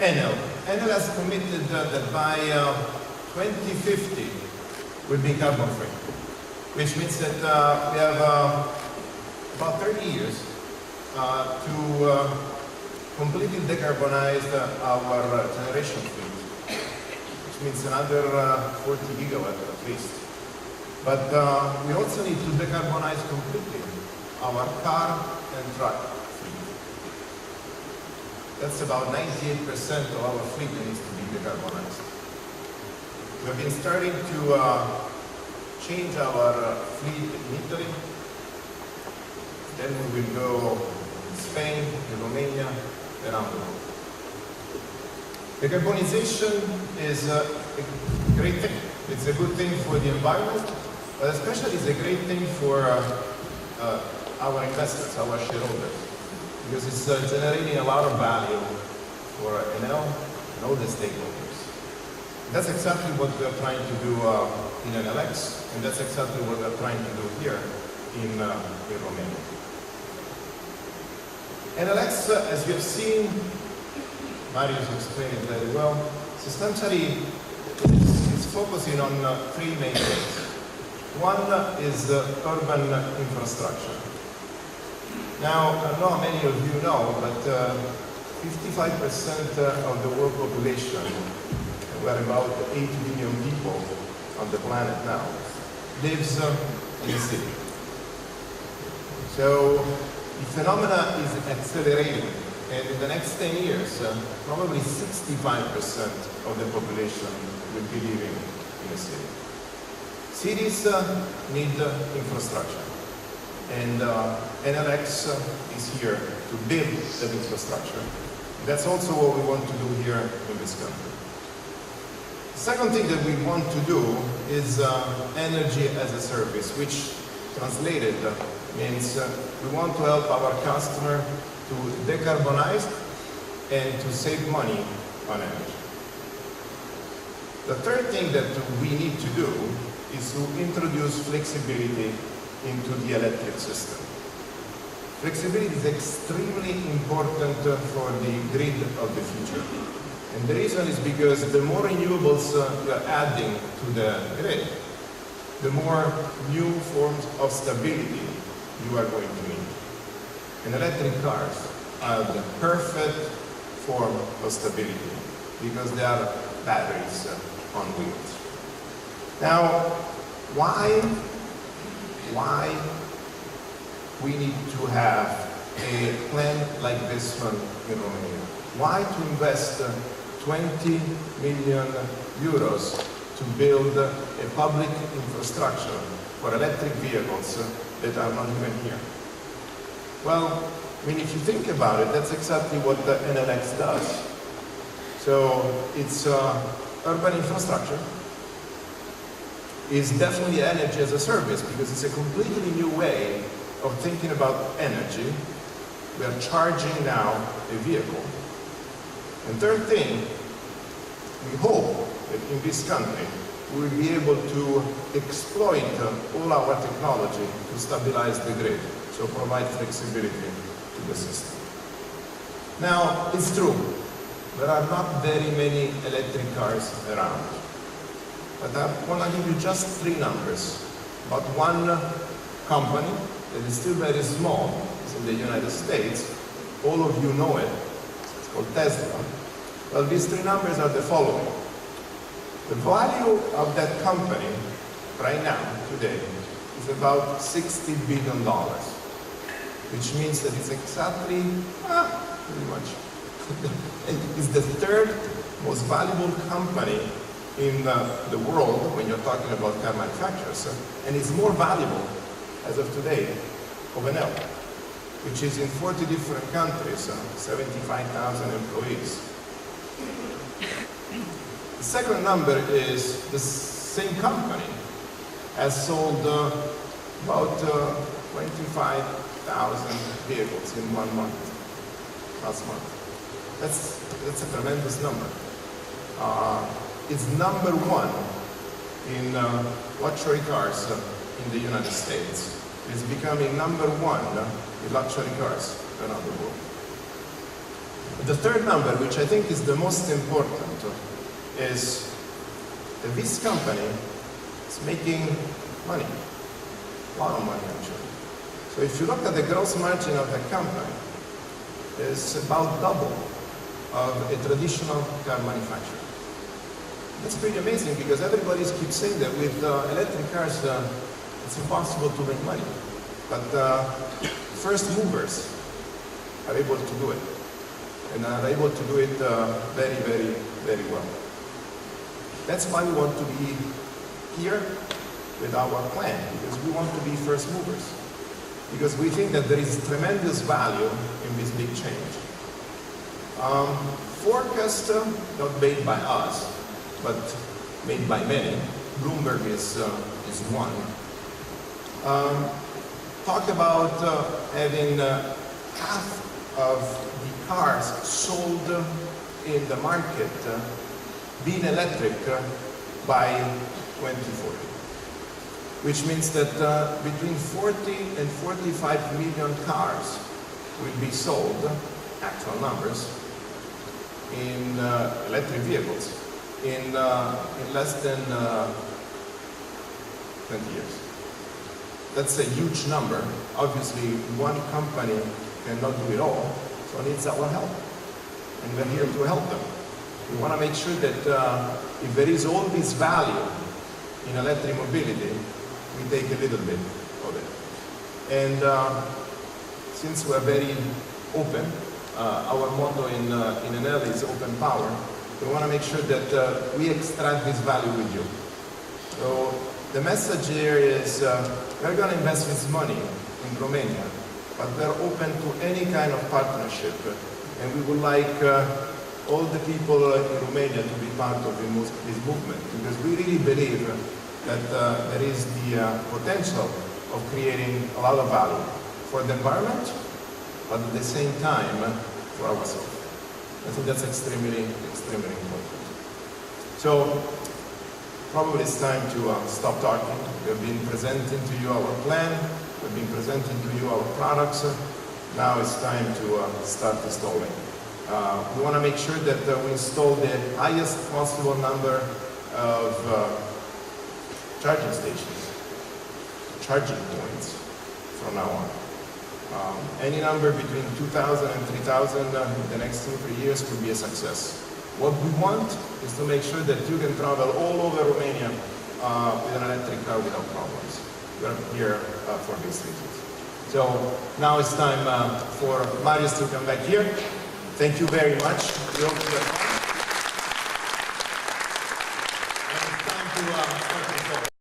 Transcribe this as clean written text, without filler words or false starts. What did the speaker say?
Enel. Enel has committed that by 2050 we'll be carbon free, which means that we have about 30 years to completely decarbonize our generation fleet, which means another 40 gigawatts at least. But we also need to decarbonize completely our car and truck fleet. That's about 98% of our fleet that needs to be decarbonized. We've been starting to change our fleet in Italy. Then we will go in Spain, in Romania, around the world. Decarbonization is a great thing. It's a good thing for the environment, but especially it's a great thing for our investors, our shareholders, because it's generating a lot of value for Enel and all the stakeholders. That's exactly what we're trying to do in Enel X, and that's exactly what we're trying to do here in Romania. Enel X, as you have seen, Marius explained it very well, substantially is focusing on three main things. One is urban infrastructure. Now, I don't know how many of you know, but 55% of the world population, we're about 8 billion people on the planet now, lives in the city. So the phenomena is accelerating, and in the next 10 years, probably 65% of the population will be living in a city. Cities need infrastructure, and Enel X is here to build that infrastructure. That's also what we want to do here in this country. The second thing that we want to do is energy as a service, which translated means we want to help our customer to decarbonize and to save money on energy. The third thing that we need to do is to introduce flexibility into the electric system. Flexibility is extremely important for the grid of the future. And the reason is because the more renewables you are adding to the grid, the more new forms of stability you are going to need. And electric cars are the perfect form of stability because they are batteries on wheels. Now, why we need to have a plan like this one in Romania? Why to invest 20 million euros to build a public infrastructure for electric vehicles that are not even here? Well, I mean, if you think about it, that's exactly what the Enel X does. So it's urban infrastructure. Is definitely energy as a service because it's a completely new way of thinking about energy. We are charging now a vehicle. And third thing, we hope that in this country we will be able to exploit all our technology to stabilize the grid, so provide flexibility to the system. Now, it's true, there are not very many electric cars around. But I want to give you just three numbers about one company that is still very small. It's in the United States. All of you know it. It's called Tesla. Well, these three numbers are the following. The value of that company right now, today, is about $60 billion, which means that it's exactly, pretty much, it's the third most valuable company in the world when you're talking about car manufacturers, and it's more valuable as of today of Enel, which is in 40 different countries, 75,000 employees. The second number is the same company has sold about 25,000 vehicles in 1 month, last month. That's a tremendous number. It's number one in luxury cars in the United States. It's becoming number one in luxury cars around the world. The third number, which I think is the most important, is that this company is making money. A lot of money, actually. So if you look at the gross margin of the company, it's about double of a traditional car manufacturer. That's pretty amazing because everybody keeps saying that with electric cars, it's impossible to make money. But first movers are able to do it. And are able to do it very, very, very well. That's why we want to be here with our plan, because we want to be first movers. Because we think that there is tremendous value in this big change. Forecast, not made by us, but made by many. Bloomberg is one. Talk about having half of the cars sold in the market being electric by 2040. Which means that between 40 and 45 million cars will be sold, actual numbers, in electric vehicles in less than 20 years. That's a huge number. Obviously, one company cannot do it all, so it needs our help. And we're here to help them. We want to make sure that if there is all this value in electric mobility, we take a little bit of it. And since we're very open, our motto in Enel is open power, we want to make sure that we extract this value with you. So the message here is we're going to invest this money in Romania, but we're open to any kind of partnership. And we would like all the people in Romania to be part of this movement, because we really believe that there is the potential of creating a lot of value for the environment, but at the same time for ourselves. I think that's extremely, extremely important. So probably it's time to stop talking. We have been presenting to you our plan. We've been presenting to you our products. Now it's time to start installing. We want to make sure that we install the highest possible number of charging stations, charging points from now on. Any number between 2,000 and 3,000 in the next 2-3 years could be a success. What we want is to make sure that you can travel all over Romania with an electric car without problems. We're here for these reasons. So now it's time for Marius to come back here. Thank you very much. We hope you have fun. And it's time to start the show.